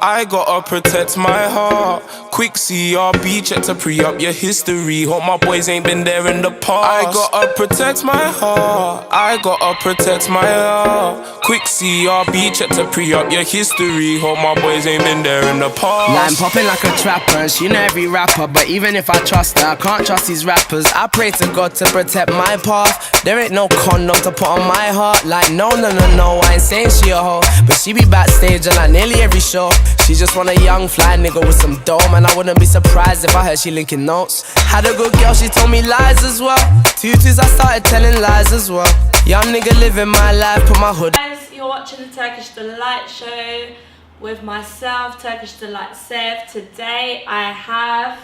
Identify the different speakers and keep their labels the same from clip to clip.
Speaker 1: I gotta protect my heart. Quick CRB, check to pre-up your history. Hope my boys ain't been there in the past. I gotta protect my heart. I gotta protect my heart. Quick CRB, check to pre-up your history. Hope my boys ain't been there in the past.
Speaker 2: Line popping like a trapper, and she know every rapper. But even if I trust her, I can't trust these rappers. I pray to God to protect my path. There ain't no condom to put on my heart. Like no, I ain't saying she a hoe, but she be backstage at like nearly every show. She just want a young fly nigga with some dough. Man, I wouldn't be surprised if I heard she linking notes. Had a good girl, she told me lies as well. Tutus, I started telling lies as well. Young nigga living my life, put my hood.
Speaker 3: Guys, you're watching the Turkish Delight Show with myself, Turkishdelightsev. Today I have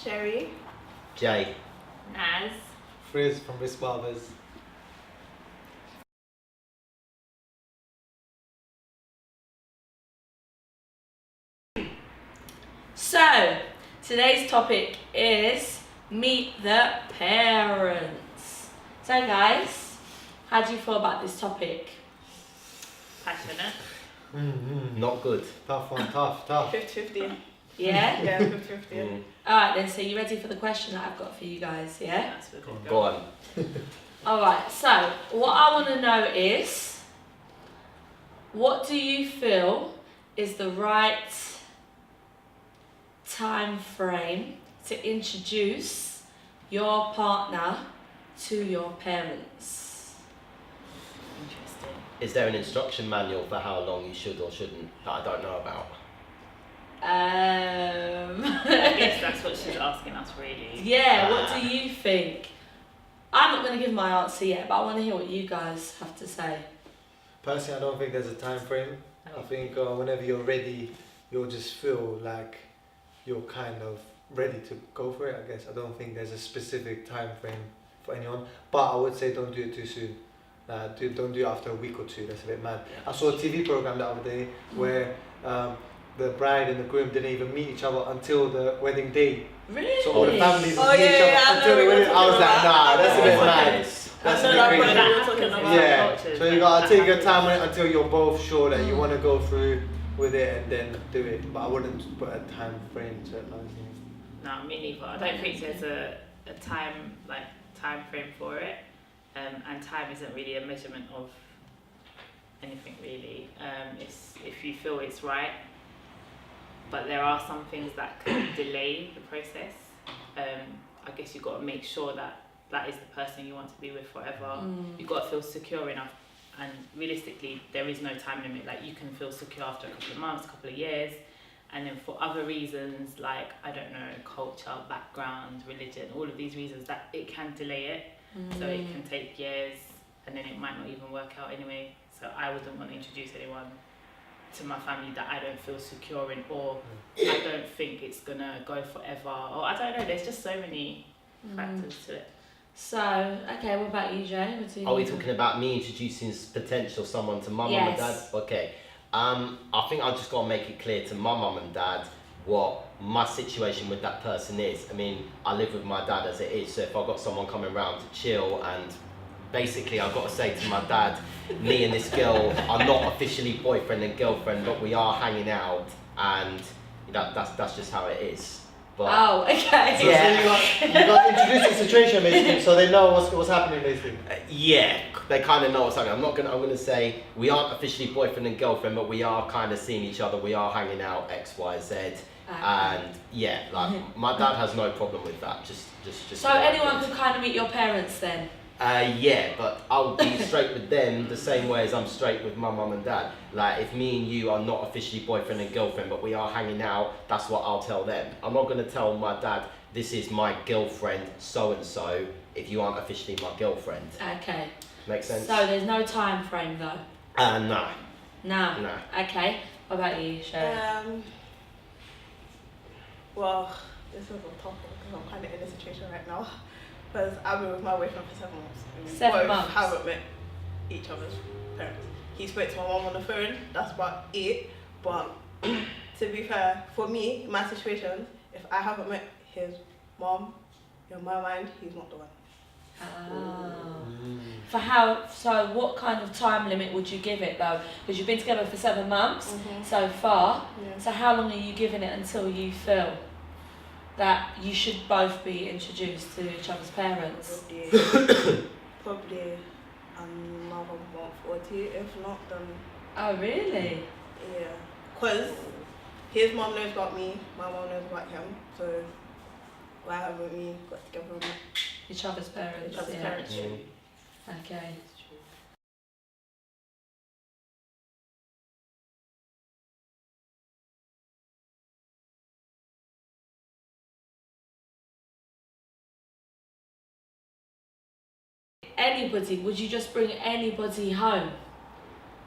Speaker 4: Sherry,
Speaker 5: Jay,
Speaker 3: Naz,
Speaker 6: Friz from Risk Barbers.
Speaker 3: So, today's topic is meet the parents. So guys, how do you feel about this topic? Passionate?
Speaker 5: not good.
Speaker 6: Tough one, tough.
Speaker 4: 50-50.
Speaker 3: Yeah?
Speaker 4: Yeah, 50-50.
Speaker 3: Alright then, so you ready for the question that I've got for you guys, yeah?
Speaker 5: Go on.
Speaker 3: Alright, so what I want to know is, what do you feel is the right time frame to introduce your partner to your parents?
Speaker 4: Interesting.
Speaker 5: Is there an instruction manual for how long you should or shouldn't that I don't know about?
Speaker 7: I guess that's what she's asking us, really.
Speaker 3: Yeah, what do you think? I'm not going to give my answer yet, but I want to hear what you guys have to say.
Speaker 6: Personally, I don't think there's a time frame. I think whenever you're ready, you'll just feel like you're kind of ready to go for it, I guess. I don't think there's a specific time frame for anyone, but I would say don't do it too soon. Don't do it after a week or two, that's a bit mad. I saw a TV program the other day where the bride and the groom didn't even meet each other until the wedding day.
Speaker 3: Really?
Speaker 6: So all the families
Speaker 4: Oh,
Speaker 6: meet each
Speaker 4: yeah,
Speaker 6: other until the wedding. I was like, nah, that's a bit mad. That's a bit crazy. Yeah, so you gotta take your time on it until you're both sure that you want to go through with it and then do it. But I wouldn't put a time frame to it.
Speaker 7: No, me neither. I don't think there's a time frame for it, and time isn't really a measurement of anything really. It's if you feel it's right, but there are some things that can delay the process. I guess you've got to make sure that that is the person you want to be with forever. You've got to feel secure enough, and realistically there is no time limit. Like, you can feel secure after a couple of months, a couple of years, and then for other reasons, like, I don't know, culture, background, religion, all of these reasons, that it can delay it. So it can take years, and then it might not even work out anyway. So I wouldn't want to introduce anyone to my family that I don't feel secure in, or I don't think it's gonna go forever, or I don't know, there's just so many factors to it.
Speaker 3: So, okay, what about you, Jay?
Speaker 5: Are we talking about me introducing potential someone to my mum and dad? Okay. I think I just got to make it clear to my mum and dad what my situation with that person is. I mean, I live with my dad as it is, so if I've got someone coming round to chill, and basically I've got to say to my dad, me and this girl are not officially boyfriend and girlfriend, but we are hanging out, and that's just how it is. But
Speaker 3: oh, okay.
Speaker 6: So, yeah. So you got to introduce the situation basically, so they know what's happening basically.
Speaker 5: Yeah, they kind of know what's happening. I'm gonna say we aren't officially boyfriend and girlfriend, but we are kind of seeing each other. We are hanging out X, Y, Z, and yeah, like my dad has no problem with that. Just.
Speaker 3: So anyone could kind of meet your parents then?
Speaker 5: Yeah, but I'll be straight with them the same way as I'm straight with my mum and dad. Like, if me and you are not officially boyfriend and girlfriend, but we are hanging out, that's what I'll tell them. I'm not going to tell my dad, this is my girlfriend, so-and-so, if you aren't officially my girlfriend.
Speaker 3: Okay.
Speaker 5: Make sense?
Speaker 3: So there's no time frame though?
Speaker 5: No.
Speaker 3: No? Okay. What about you, Sherry?
Speaker 4: Well, this is a tough one because I'm kind of in a situation right now. Because I've been with my boyfriend for 7 months. And
Speaker 3: 7 months?
Speaker 4: Haven't met each other's parents. He spoke to my mum on the phone, that's about it. But to be fair, for me, in my situation, if I haven't met his mum, in my mind, he's not the one.
Speaker 3: For how? So what kind of time limit would you give it though? Because you've been together for 7 months so far.
Speaker 4: Yeah.
Speaker 3: So how long are you giving it until you feel that you should both be introduced to each other's parents?
Speaker 4: Probably another month or two. If not, then
Speaker 3: Oh really?
Speaker 4: yeah. Cause his mom knows about me, my mom knows about him. So why haven't we got together with
Speaker 3: Each other's parents.
Speaker 7: Each other's
Speaker 3: yeah.
Speaker 7: parents.
Speaker 3: Okay. Anybody, would you just bring anybody home?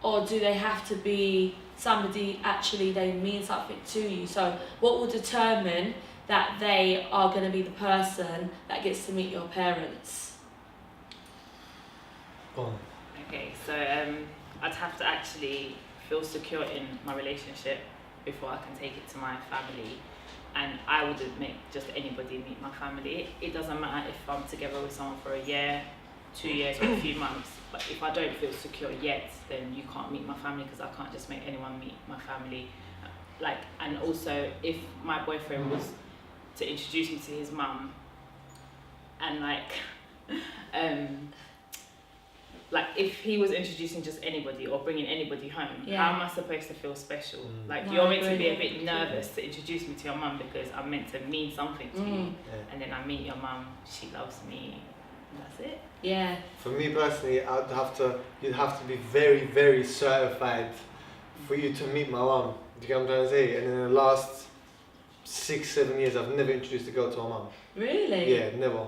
Speaker 3: Or do they have to be somebody actually they mean something to you? So what will determine that they are going to be the person that gets to meet your parents?
Speaker 7: Okay, so I'd have to actually feel secure in my relationship before I can take it to my family. And I wouldn't make just anybody meet my family. It doesn't matter if I'm together with someone for a year, 2 years, or a few months. But if I don't feel secure yet, then you can't meet my family, because I can't just make anyone meet my family. Like, and also if my boyfriend was to introduce me to his mum, and like if he was introducing just anybody or bringing anybody home, how am I supposed to feel special? Like,
Speaker 3: No,
Speaker 7: you're
Speaker 3: I
Speaker 7: meant to be a
Speaker 3: agree.
Speaker 7: bit nervous to introduce me to your mum because I'm meant to mean something to you, and then I meet your mum, she loves me, and that's it.
Speaker 3: Yeah.
Speaker 6: For me personally, you'd have to be very, very certified for you to meet my mum. Do you get what I'm trying to say? And in the last 6-7 years, I've never introduced a girl to my mum.
Speaker 3: Really?
Speaker 6: Yeah, never.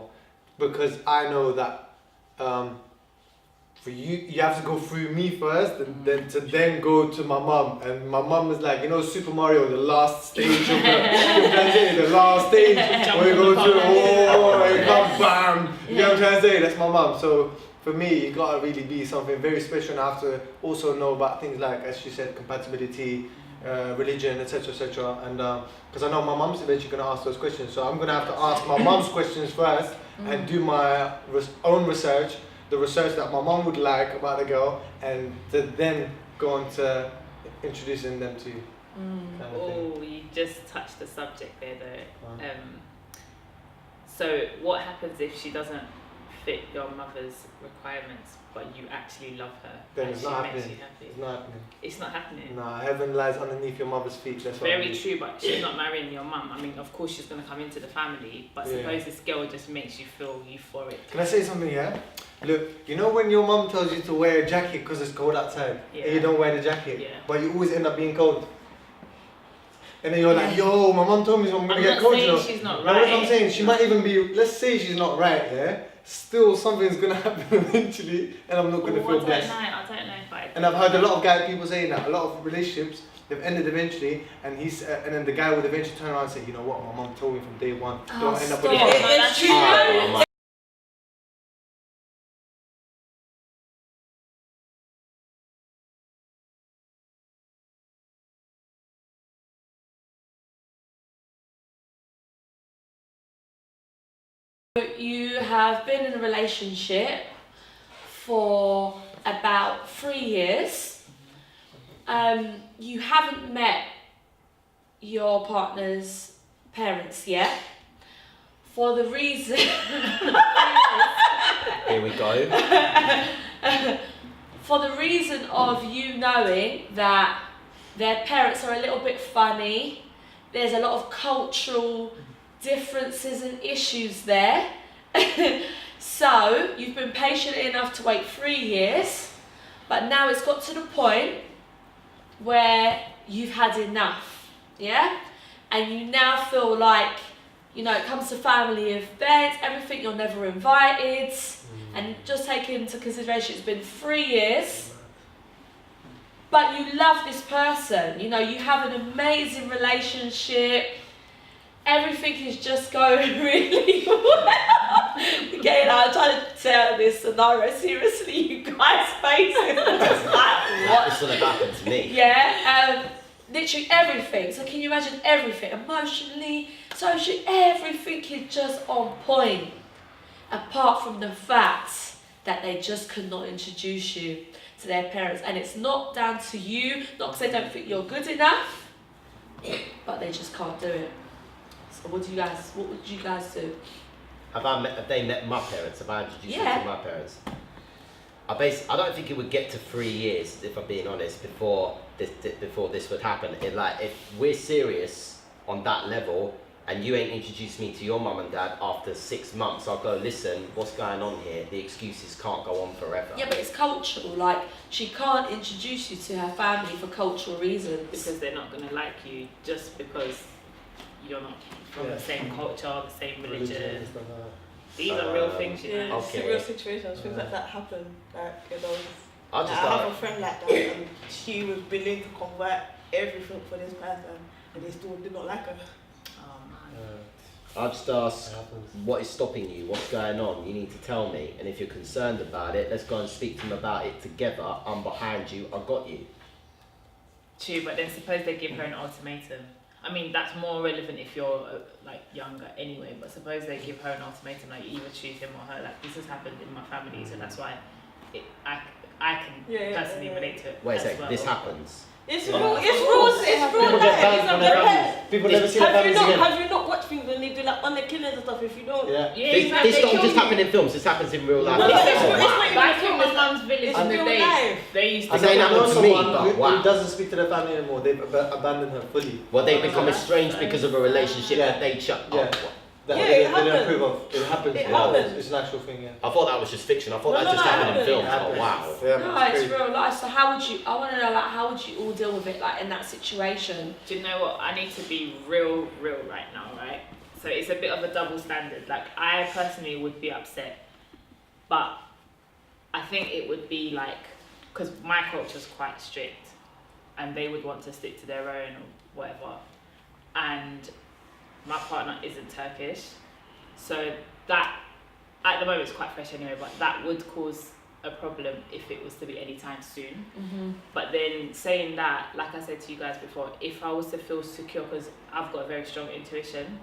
Speaker 6: Because I know that for you have to go through me first, and then go to my mum. And my mum is like, you know, Super Mario, the last stage of the last stage where you go through, it comes, bam. You know what I'm trying to say? That's my mum. So for me, you gotta really be something very special, and I have to also know about things like, as she said, compatibility, religion, etc., etc. And because I know my mum's eventually gonna ask those questions, so I'm gonna have to ask my mum's questions first and do my own research. The research that my mum would like about the girl, and to then go on to introducing them to you. Kind of thing.
Speaker 7: Oh, you just touched the subject there though. So what happens if she doesn't fit your mother's requirements, but you actually love her?
Speaker 6: Then
Speaker 7: and
Speaker 6: it's
Speaker 7: she
Speaker 6: not
Speaker 7: makes
Speaker 6: happening.
Speaker 7: you happy?
Speaker 6: It's not happening.
Speaker 7: It's not happening.
Speaker 6: Nah, heaven lies underneath your mother's feet. That's what I
Speaker 7: Very
Speaker 6: believe.
Speaker 7: true, but she's not marrying your mum. I mean, of course she's gonna come into the family, but suppose this girl just makes you feel euphoric.
Speaker 6: Can I say something here? Look, you know when your mum tells you to wear a jacket because it's cold outside, and you don't wear the jacket, but you always end up being cold. And then you're like, yo, my mum told me I'm gonna get cold.
Speaker 7: I'm not saying she's not right.
Speaker 6: That's what I'm saying. She might even be, let's say she's not right, yeah? Still something's gonna happen eventually, and I'm not gonna feel blessed.
Speaker 7: I don't know if I.
Speaker 6: And I've heard a lot of people saying that. A lot of relationships, they've ended eventually, and and then the guy would eventually turn around and say, you know what, my mum told me from day one, don't end up with a
Speaker 3: stop.
Speaker 6: partner.
Speaker 3: It's true. You have been in a relationship for about 3 years. You haven't met your partner's parents yet, for the reason
Speaker 5: Here we go.
Speaker 3: for the reason of you knowing that their parents are a little bit funny. There's a lot of cultural differences and issues there. So you've been patient enough to wait 3 years, but now it's got to the point where you've had enough, yeah? And you now feel like, you know, it comes to family events, everything, you're never invited, and just take into consideration it's been 3 years, but you love this person, you know, you have an amazing relationship, everything is just going really well. Again, I'm trying to tell this scenario seriously, you guys' faces are just like, what?
Speaker 5: This would have happened to me.
Speaker 3: Yeah, literally everything. So can you imagine everything? Emotionally, socially, everything is just on point. apart from the fact that they just could not introduce you to their parents. And it's not down to you, not because they don't think you're good enough, but they just can't do it. So what would you guys do?
Speaker 5: Have they met my parents? Have I introduced them to my parents? I don't think it would get to 3 years, if I'm being honest, before this would happen. If we're serious on that level, and you ain't introduced me to your mum and dad after 6 months, I'll go, listen, what's going on here? The excuses can't go on forever.
Speaker 3: Yeah, but it's cultural. Like, she can't introduce you to her family for cultural reasons.
Speaker 7: Because they're not going to like you just because you're not from the same culture, the same religion. These are real things, you know.
Speaker 4: It's real situations, things like that happen. I have a friend like that, and she was willing to convert everything for this person, and they still did not like her.
Speaker 5: I'll just ask, what is stopping you? What's going on? You need to tell me. And if you're concerned about it, let's go and speak to them about it together. I'm behind you. I got you.
Speaker 7: True, but then suppose they give her an ultimatum. I mean, that's more relevant if you're younger anyway. But suppose they give her an ultimatum, like you either choose him or her. Like, this has happened in my family, so that's why I can personally relate to it.
Speaker 5: Wait a second, this happens.
Speaker 4: It's rules. People
Speaker 5: get banned from their families. People never see their families again.
Speaker 4: Have you not watched things when they do like on the killings and stuff? If you don't,
Speaker 5: this don't just happen in films. This happens in real life.
Speaker 7: Back in my mum's village in the day, they used to.
Speaker 5: I know someone
Speaker 6: who doesn't speak to their family anymore. They've abandoned her fully.
Speaker 5: Well, they become estranged because of a relationship that they shut up.
Speaker 6: They don't approve of. It happens. It's an actual thing. Yeah.
Speaker 5: I thought that was just fiction. I thought that just happened in films. Oh wow.
Speaker 3: No, it's real life. So how would you? I want to know, like, how would you all deal with it, like, in that situation?
Speaker 7: Do you know what? I need to be real right now, right? So it's a bit of a double standard. Like, I personally would be upset, but I think it would be like, because my culture's quite strict, and they would want to stick to their own or whatever, and my partner isn't Turkish, so that at the moment it's quite fresh anyway, but that would cause a problem if it was to be anytime soon. But then saying that, like I said to you guys before, if I was to feel secure, because I've got a very strong intuition,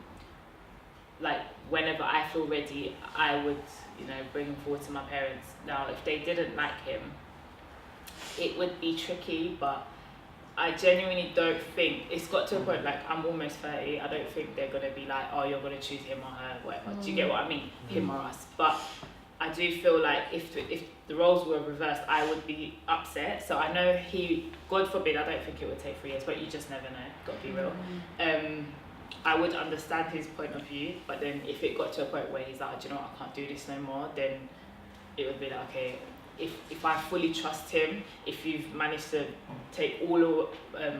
Speaker 7: like whenever I feel ready, I would, bring him forward to my parents. Now, if they didn't like him, it would be tricky, but I genuinely don't think, it's got to a point, like, I'm almost 30, I don't think they're going to be like, oh, you're going to choose him or her, whatever. Do you get what I mean? Him or us. But I do feel like if the roles were reversed, I would be upset. So I know God forbid, I don't think it would take 3 years, but you just never know, got to be real. I would understand his point of view, but then if it got to a point where he's like, do you know what, I can't do this no more, then it would be like, okay, if I fully trust him, if you've managed to take all of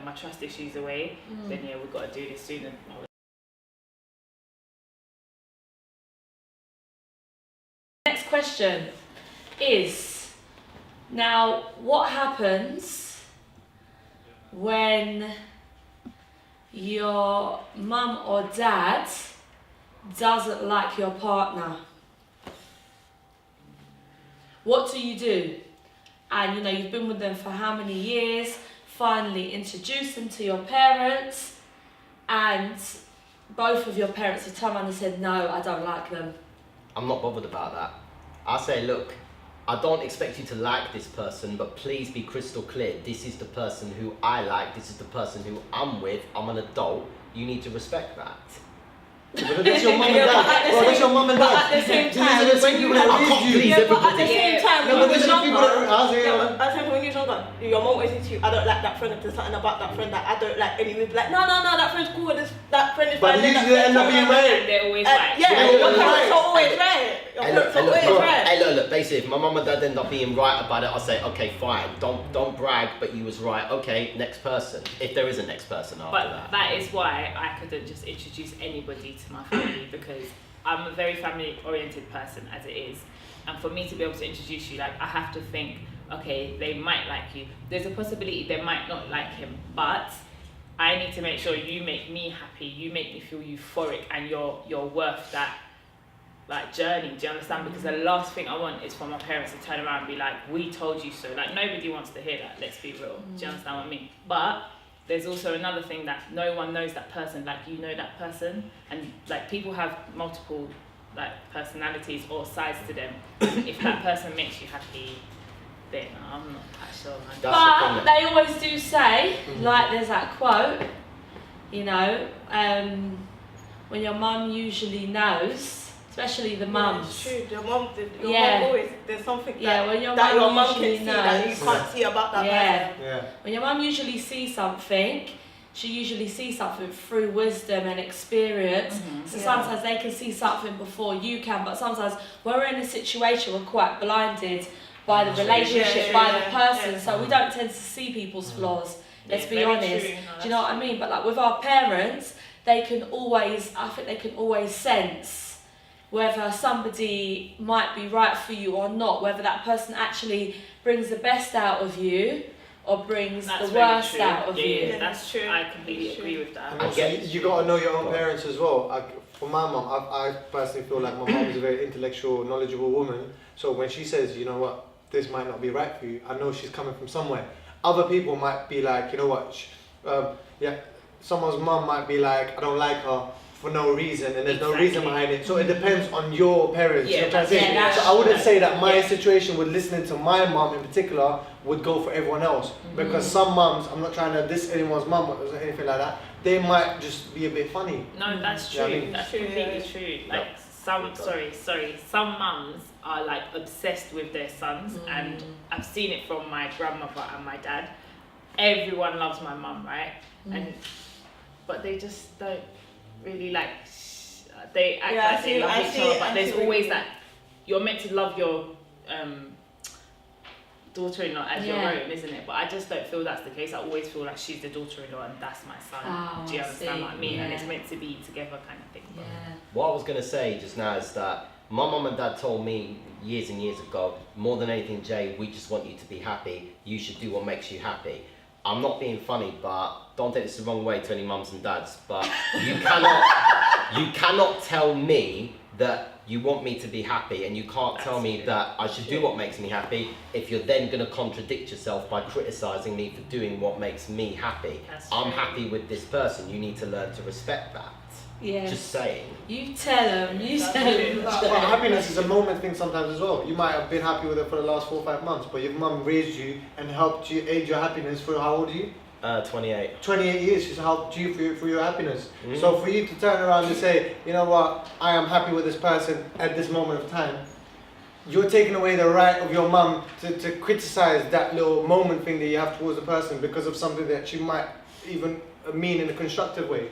Speaker 7: my trust issues away, then we've got to do this soon.
Speaker 3: Next question is, now, what happens when your mum or dad doesn't like your partner? What do you do? And you've been with them for how many years, finally introduce them to your parents, and both of your parents have turned around and said, no, I don't like them.
Speaker 5: I'm not bothered about that. I say, look, I don't expect you to like this person, but please be crystal clear. This is the person who I like, this is the person who I'm with, I'm an adult, you need to respect that. But that's your mum and dad. That's your mum and dad.
Speaker 4: But at the same time, when you when you're younger, your mum always says to you, I don't like that friend, if there's something about that friend that I don't like, and you would be like, no, that friend's cool, that friend is fine.
Speaker 6: But usually they end up being right.
Speaker 7: They're always right.
Speaker 4: Your parents are always right.
Speaker 5: Hey, look, basically, if my mum and dad end up being right about it, I'll say, okay, fine, don't brag, but you was right, okay, next person, if there is a next person after that.
Speaker 7: But that is why I couldn't just introduce anybody to my family, because I'm a very family-oriented person as it is, and for me to be able to introduce you, like, I have to think, okay, they might like you. There's a possibility they might not like him, but I need to make sure you make me happy, you make me feel euphoric, and you're worth that journey. Do you understand? Because the last thing I want is for my parents to turn around and be like, we told you so. Like, nobody wants to hear that, let's be real. Do you understand what I mean? But there's also another thing, that no one knows that person like you know that person, and like people have multiple like personalities or sides to them. If that person makes you happy, then I'm not quite sure. Man.
Speaker 3: But they always do say, like there's that quote, you know, when your mum usually knows, especially the mums.
Speaker 4: It's true. Your mum always, there's something
Speaker 3: when your
Speaker 4: that your mum
Speaker 3: usually
Speaker 4: can see that you can't see about that person.
Speaker 6: Yeah.
Speaker 3: When your mum usually sees something, she usually sees something through wisdom and experience. So sometimes they can see something before you can, but sometimes when we're in a situation, we're quite blinded by the relationship, by the person, so we don't tend to see people's flaws, let's be honest. Do you know what I mean? But like with our parents, I think they can always sense whether somebody might be right for you or not, whether that person actually brings the best out of you or brings the worst out of you.
Speaker 7: Yeah, that's true. I completely agree with that.
Speaker 6: And also, you got to know your own parents as well. For my mum, I personally feel like my mum is a very intellectual, knowledgeable woman. So when she says, you know what, this might not be right for you, I know she's coming from somewhere. Other people might be like, you know what, someone's mum might be like, I don't like her for no reason, and there's no reason behind it. So it depends on your parents. So I wouldn't say that my situation with listening to my mum in particular would go for everyone else, because some mums, I'm not trying to diss anyone's mum or anything like that, they might just be a bit funny.
Speaker 7: No, that's true. You know, that's completely true. Like some mums are like obsessed with their sons, and I've seen it from my grandmother and my dad. Everyone loves my mum, right? But they just don't really like. They act like they love each other, but there's always that you're meant to love your daughter-in-law as your own, isn't it? But I just don't feel that's the case. I always feel like she's the daughter-in-law and that's my son. Do you understand what I mean? And it's meant to be together kind of thing.
Speaker 5: What I was going to say just now is that my mum and dad told me years and years ago, more than anything, Jay, we just want you to be happy. You should do what makes you happy. I'm not being funny, but don't take this the wrong way to any mums and dads, but you cannot tell me that you want me to be happy, and you can't tell me that I should do what makes me happy if you're then going to contradict yourself by criticising me for doing what makes me happy. I'm happy with this person. You need to learn to respect that.
Speaker 3: Yeah.
Speaker 5: Just saying.
Speaker 3: You tell them.
Speaker 6: But happiness is a moment thing sometimes as well. You might have been happy with it for the last 4 or 5 months, but your mum raised you and helped you aid your happiness for how old are you?
Speaker 5: 28.
Speaker 6: 28 years, she's helped you for your happiness. So for you to turn around and say, you know what, I am happy with this person at this moment of time, you're taking away the right of your mum to criticize that little moment thing that you have towards the person because of something that she might even mean in a constructive way.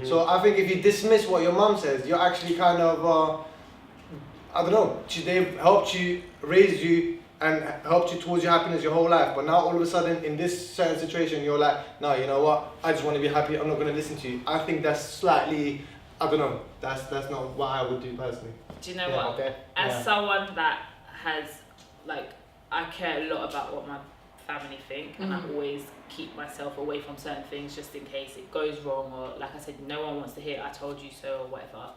Speaker 6: So I think if you dismiss what your mum says, you're actually kind of, I don't know, they've helped you, raised you, and helped you towards your happiness your whole life. But now all of a sudden, in this certain situation, you're like, no, you know what? I just want to be happy. I'm not going to listen to you. I think that's slightly, I don't know. That's not what I would do personally.
Speaker 7: Do you know what? Okay. As someone that has, like, I care a lot about what my family think, and I always keep myself away from certain things just in case it goes wrong, or like I said, no one wants to hear I told you so or whatever.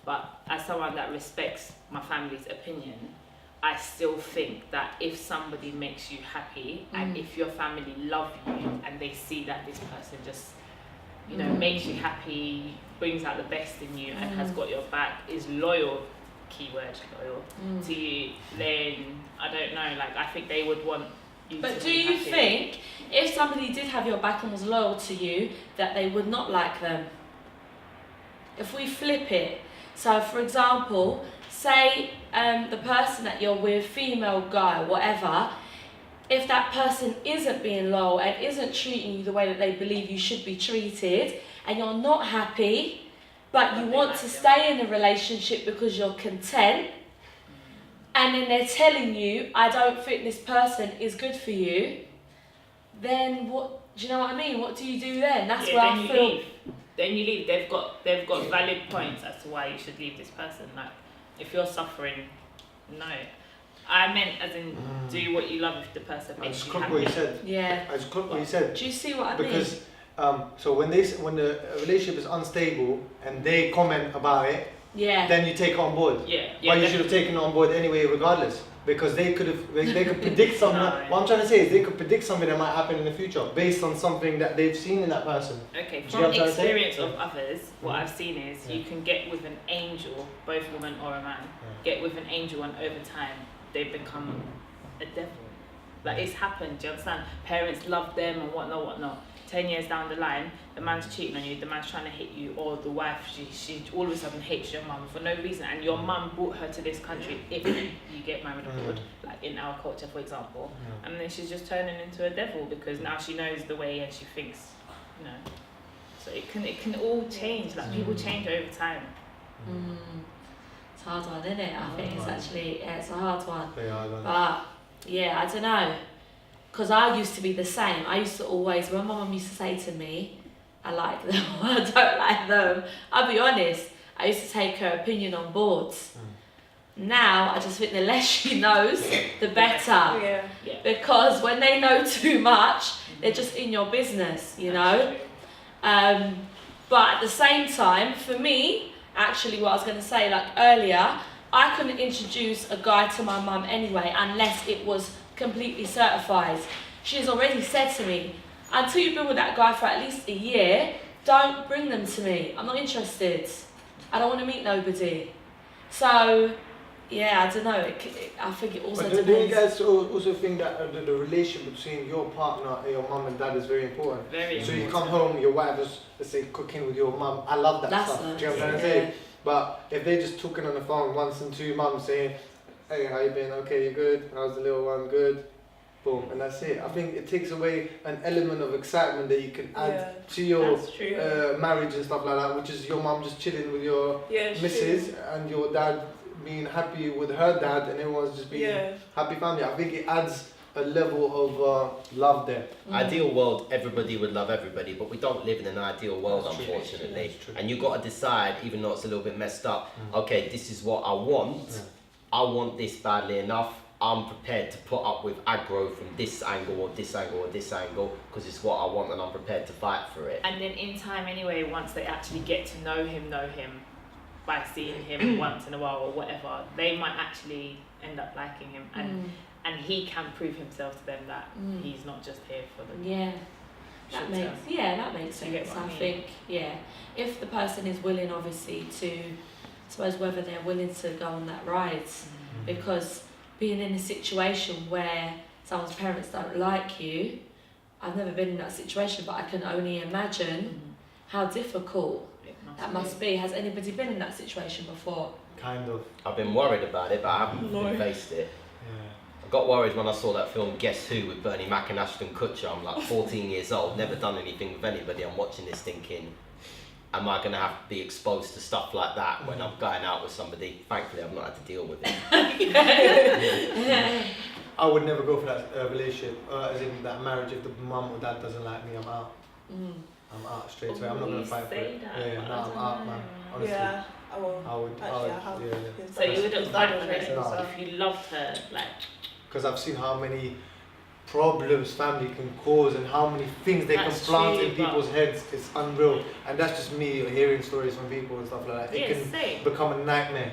Speaker 7: But as someone that respects my family's opinion, I still think that if somebody makes you happy and if your family love you and they see that this person just, you know, makes you happy, brings out the best in you and has got your back, is loyal, keyword loyal, to you, then I don't know, like I think they would want you
Speaker 3: But
Speaker 7: to
Speaker 3: do
Speaker 7: be
Speaker 3: you
Speaker 7: happy.
Speaker 3: think if somebody did have your back and was loyal to you, that they would not like them? If we flip it, so for example, say the person that you're with, female, guy, whatever, if that person isn't being loyal and isn't treating you the way that they believe you should be treated, and you're not happy, but you want to stay in a relationship because you're content, and then they're telling you, I don't think this person is good for you, then what, do you know what I mean? What do you do then? That's where I feel...
Speaker 7: Leave. Then you leave. They've got valid points as to why you should leave this person. Like, if you're suffering, no. I meant as in do what you love if the person makes you happy.
Speaker 6: What you said.
Speaker 3: Yeah.
Speaker 6: I just clocked what you said.
Speaker 3: Do you see what I mean?
Speaker 6: Because so when the relationship is unstable and they comment about it, then you take it on board.
Speaker 7: Yeah.
Speaker 6: But you should have taken it on board anyway, regardless. because they could predict something. What I'm trying to say is they could predict something that might happen in the future based on something that they've seen in that person.
Speaker 7: Okay, from experience of others, what I've seen is you can get with an angel, both woman or a man, get with an angel, and over time they become a devil. Like, it's happened, do you understand? Parents love them and whatnot. 10 years down the line, the man's cheating on you, the man's trying to hit you, or the wife, she all of a sudden hates your mum for no reason, and your mum brought her to this country if you get married abroad, like in our culture, for example, and then she's just turning into a devil because now she knows the way and she thinks, you know. So it can all change, like people change over time.
Speaker 3: It's a hard one, isn't it? I think it's actually, it's a hard one.
Speaker 6: But
Speaker 3: yeah, I don't know. Because I used to be the same. I used to always, when my mum used to say to me, I like them or I don't like them, I'll be honest, I used to take her opinion on board. Now, I just think the less she knows, the better.
Speaker 4: Yeah.
Speaker 3: Because when they know too much, they're just in your business, you know? But at the same time, for me, actually what I was going to say, like earlier, I couldn't introduce a guy to my mum anyway unless it was completely certified. She's already said to me, until you've been with that guy for at least a year, don't bring them to me. I'm not interested. I don't want to meet nobody. So, yeah, I don't know. I think it also depends.
Speaker 6: Do you guys also think that the relation between your partner and your mum and dad is very important?
Speaker 7: Very
Speaker 6: so
Speaker 7: important.
Speaker 6: you come home, your wife is, let's say, cooking with your mum. I love that stuff. Do you know what I'm trying to say? But if they're just talking on the phone once in 2 months saying, hey, how you been? Okay, you good? How's the little one? Good. Boom, and that's it. I think it takes away an element of excitement that you can add to your marriage and stuff like that, which is your mum just chilling with your missus and your dad being happy with her dad, and everyone's just being happy family. I think it adds a level of love there.
Speaker 5: Ideal world, everybody would love everybody, but we don't live in an ideal world,
Speaker 6: That's
Speaker 5: unfortunately.
Speaker 6: true.
Speaker 5: And you've got to decide, even though it's a little bit messed up, okay, this is what I want. I want this badly enough. I'm prepared to put up with aggro from this angle or this angle or this angle because it's what I want, and I'm prepared to fight for it.
Speaker 7: And then in time anyway, once they actually get to know him by seeing him once in a while or whatever, they might actually end up liking him, and he can prove himself to them that he's not just here for the
Speaker 3: that makes sense. I think if the person is willing, obviously, to, I suppose, whether they're willing to go on that ride, because being in a situation where someone's parents don't like you, I've never been in that situation, but I can only imagine how difficult that must be. Has anybody been in that situation before?
Speaker 6: Kind of.
Speaker 5: I've been worried about it, but I haven't faced it. I got worried when I saw that film Guess Who with Bernie Mac and Ashton Kutcher. I'm like 14 years old, never done anything with anybody. I'm watching this thinking, am I going to have to be exposed to stuff like that when I'm going out with somebody? Thankfully, I've not had to deal with it.
Speaker 6: I would never go for that relationship, as in that marriage. If the mum or dad doesn't like me, I'm out. I'm out straight away. I'm not going to fight for it. I'm out, man. Honestly.
Speaker 4: Yeah, I will.
Speaker 6: I would.
Speaker 7: So you wouldn't fight for it if you loved her, like?
Speaker 6: Because I've seen how many problems family can cause and how many things they can plant in people's heads. It's unreal, and that's just me hearing stories from people and stuff like that. It can become a nightmare.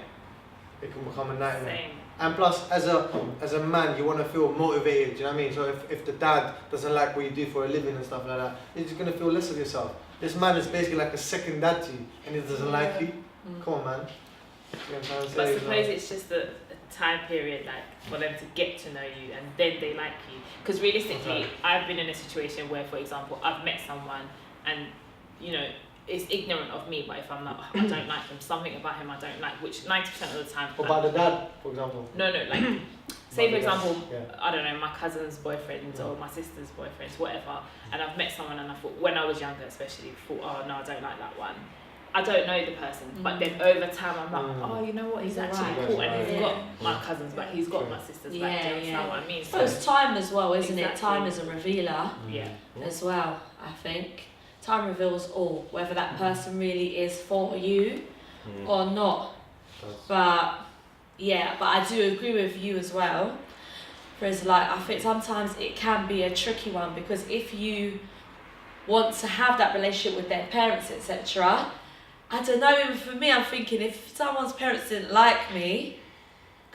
Speaker 7: Same.
Speaker 6: And plus, as a man, you want to feel motivated. Do you know what I mean? So if the dad doesn't like what you do for a living and stuff like that, you're just gonna feel less of yourself. This man is basically like a second dad to you, and he doesn't like you. Come on, man. You know what I'm trying to say?
Speaker 7: But suppose it's just a time period, like, for them to get to know you, and then they like you. Because realistically, I've been in a situation where, for example, I've met someone, and it's ignorant of me, but if I'm like, I don't like him, something about him I don't like, which 90% of the time.
Speaker 6: Or by the dad, for example.
Speaker 7: No, like, say for example, I don't know, my cousin's boyfriend or my sister's boyfriends, whatever, and I've met someone and I thought, when I was younger especially, oh no, I don't like that one. I don't know the person, but then over time I'm like, oh, you know what, he's actually cool, and he's got my cousins back, he's got my sisters back, do you understand what I mean?
Speaker 3: So it's time as well, isn't it? Time is a revealer as well, I think. Time reveals all, whether that person really is for you or not. But I do agree with you as well. Whereas, like, I think sometimes it can be a tricky one, because if you want to have that relationship with their parents, etc., I don't know, even for me, I'm thinking, if someone's parents didn't like me,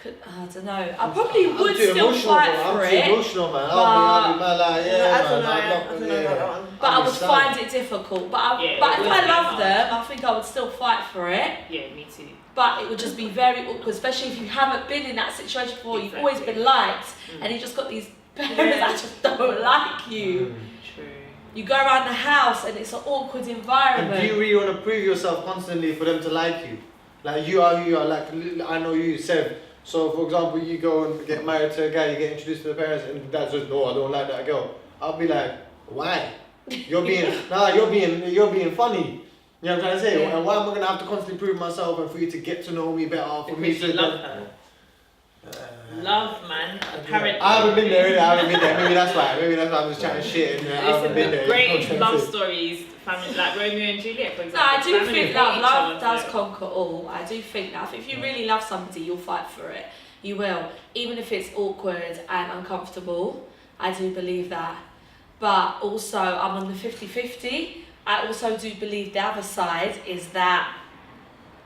Speaker 3: I don't know. I probably would still
Speaker 6: emotional,
Speaker 3: fight
Speaker 6: bro.
Speaker 3: for
Speaker 6: I'm too
Speaker 3: it.
Speaker 6: emotional, man. I'll be mad, like, yeah,
Speaker 4: I don't
Speaker 6: man.
Speaker 4: know.
Speaker 6: I'm
Speaker 4: I
Speaker 6: not
Speaker 4: don't
Speaker 6: gonna,
Speaker 4: know
Speaker 6: yeah.
Speaker 4: that one.
Speaker 3: But I would
Speaker 6: understand.
Speaker 3: find it difficult. But if I love them, I think I would still fight for it.
Speaker 7: Yeah, me too.
Speaker 3: But it would just be very awkward, especially if you haven't been in that situation before. You've always been liked, and you just got these parents that just don't like you.
Speaker 7: True.
Speaker 3: You go around the house and it's an awkward environment.
Speaker 6: And do you really want to prove yourself constantly for them to like you? Like, you are who you are. Like, I know you, Sev. So, for example, you go and get married to a guy, you get introduced to the parents, and the dad says, no, I don't like that girl. I'll be like, why? You're being funny. You know what I'm trying to say?
Speaker 3: Yeah.
Speaker 6: And why am I going to have to constantly prove myself and for you to get to know me better? For me
Speaker 7: Because you
Speaker 6: to
Speaker 7: love her. Love, man. Apparently.
Speaker 6: I haven't been there, really. I haven't been there. Maybe that's why. I'm just chatting shit. And, I haven't been there.
Speaker 7: Great love stories, family, like Romeo and Juliet, for
Speaker 3: No,
Speaker 7: example.
Speaker 3: I do
Speaker 7: Family
Speaker 3: think
Speaker 7: hate
Speaker 3: that
Speaker 7: each
Speaker 3: love
Speaker 7: other,
Speaker 3: does
Speaker 7: so-
Speaker 3: conquer all. I do think that if you really love somebody, you'll fight for it. You will, even if it's awkward and uncomfortable. I do believe that. But also, I'm on the 50-50. I also do believe the other side is that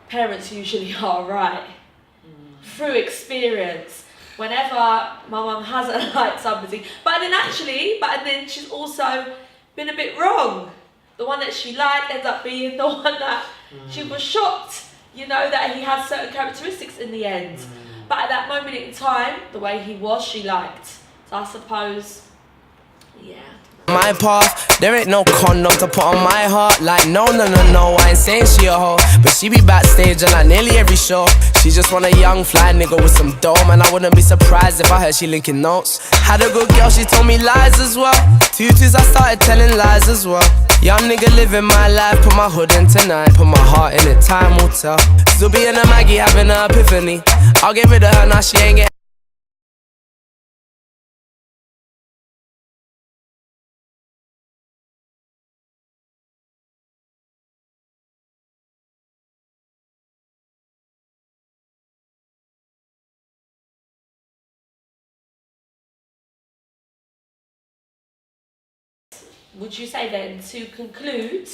Speaker 3: parents usually are right. Through experience. Whenever my mum hasn't liked somebody, but then she's also been a bit wrong. The one that she liked ends up being the one that she was shocked, that he had certain characteristics in the end. But at that moment in time, the way he was, she liked. So I suppose, yeah.
Speaker 2: My path, there ain't no condom to put on my heart. Like, no, I ain't saying she a hoe, but she be backstage at like nearly every show. She just want a young fly nigga with some dough, and I wouldn't be surprised if I heard she linking notes. Had a good girl, she told me lies as well. Tutus, I started telling lies as well. Young nigga living my life, put my hood in tonight, put my heart in it, time will tell. Zuby and a Maggie having an epiphany. I'll get rid of her, now she ain't getting.
Speaker 3: Would you say then, to conclude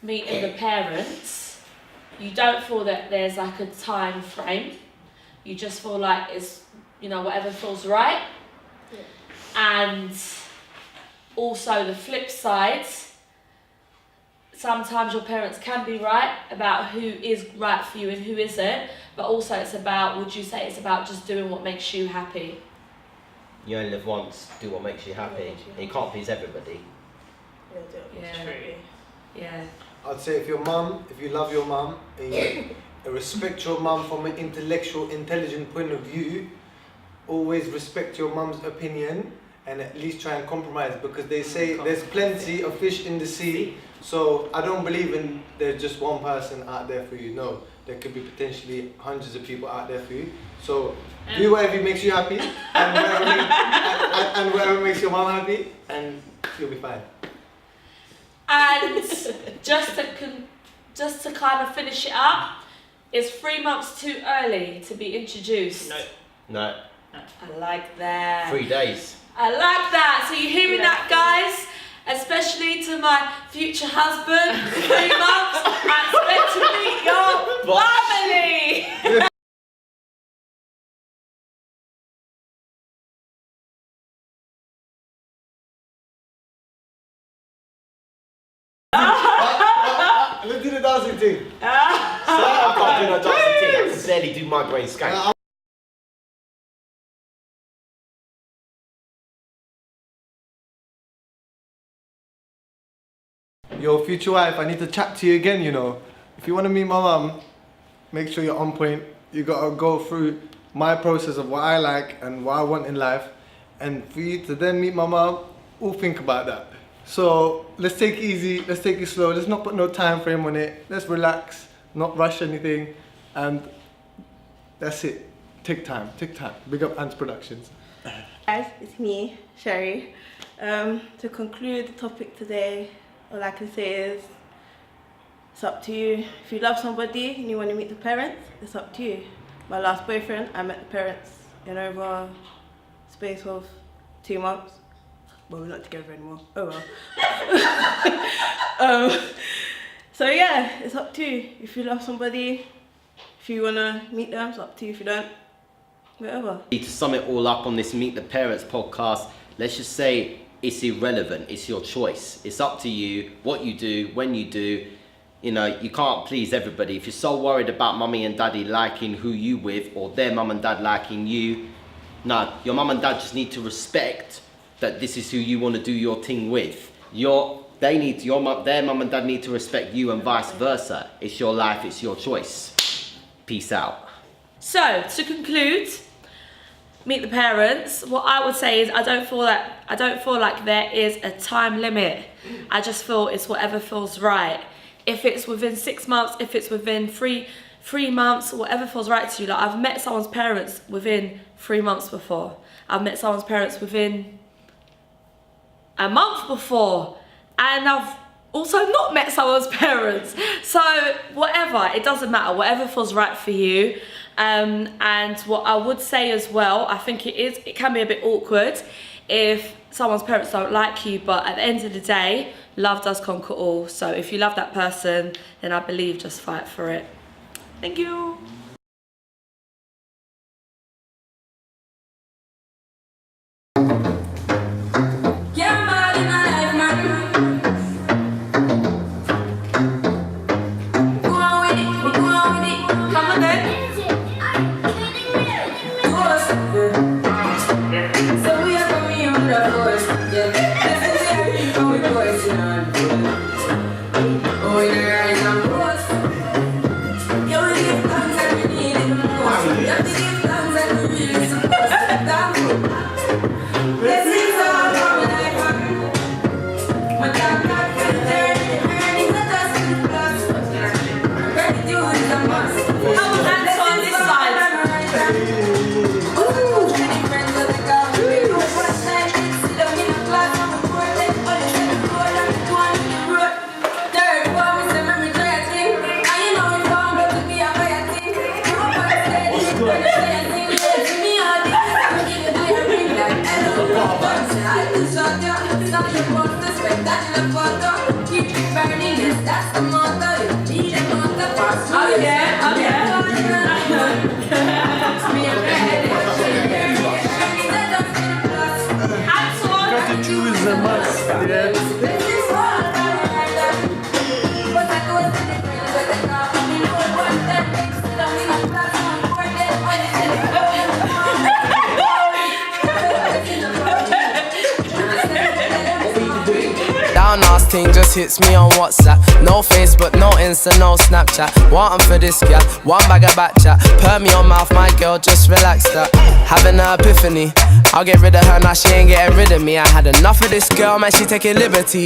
Speaker 3: meeting the parents, you don't feel that there's like a time frame? You just feel like it's, whatever feels right? Yeah. And also the flip side, sometimes your parents can be right about who is right for you and who isn't, but also would you say it's about just doing what makes you happy?
Speaker 5: You only live once, do what makes you happy. And you can't please everybody.
Speaker 3: Yeah.
Speaker 6: I'd say if you love your mum and you respect your mum from an intelligent point of view, always respect your mum's opinion and at least try and compromise, because they say there's plenty of fish in the sea. So I don't believe in there's just one person out there for you. No, there could be potentially hundreds of people out there for you. So do whatever makes you happy and whatever makes your mum happy, and you'll be fine.
Speaker 3: And just to kind of finish it up, is 3 months too early to be introduced?
Speaker 5: No.
Speaker 3: I like that.
Speaker 5: 3 days.
Speaker 3: I like that. So you're hearing that, guys? Especially to my future husband, 3 months, I expect to meet your family.
Speaker 6: Let's do the dancing thing.
Speaker 5: I can't do no dancing thing. I can barely do migraine skank.
Speaker 6: Yo, future wife, I need to chat to you again, If you want to meet my mum, make sure you're on point. You gotta go through my process of what I like and what I want in life. And for you to then meet my mum, we'll think about that. So let's take it easy, let's take it slow, let's not put no time frame on it. Let's relax, not rush anything, and that's it. Take time. Big up Antzproduction.
Speaker 4: Guys, it's me, Sherry. To conclude the topic today, all I can say is, it's up to you. If you love somebody and you want to meet the parents, it's up to you. My last boyfriend, I met the parents in over a space of 2 months. Well, we're not together anymore. Oh well. So yeah, it's up to you. If you love somebody, if you want to meet them, it's up to you. If you don't, whatever.
Speaker 5: To sum it all up on this Meet the Parents podcast, let's just say it's irrelevant. It's your choice. It's up to you what you do, when you do. You know, you can't please everybody. If you're so worried about mummy and daddy liking who you with, or their mum and dad liking you, no, your mum and dad just need to respect that this is who you want to do your thing with. Their mum and dad need to respect you, and vice versa. It's your life, it's your choice. Peace out.
Speaker 3: So, to conclude, Meet the Parents, what I would say is I don't feel like there is a time limit. I just feel it's whatever feels right. If it's within 6 months, if it's within three months, whatever feels right to you. Like, I've met someone's parents within 3 months before. I've met someone's parents within a month before. And I've also not met someone's parents. So whatever, it doesn't matter, whatever feels right for you. And what I would say as well, I think it can be a bit awkward if someone's parents don't like you, but at the end of the day, love does conquer all. So if you love that person, then I believe just fight for it. Thank you.
Speaker 2: Thing just hits me on WhatsApp. No Facebook, no Insta, no Snapchat. Want 'em for this girl, one bag of back chat. Perm your mouth, my girl, just relax that. Having an epiphany, I'll get rid of her now, she ain't getting rid of me. I had enough of this girl, man, she taking liberty.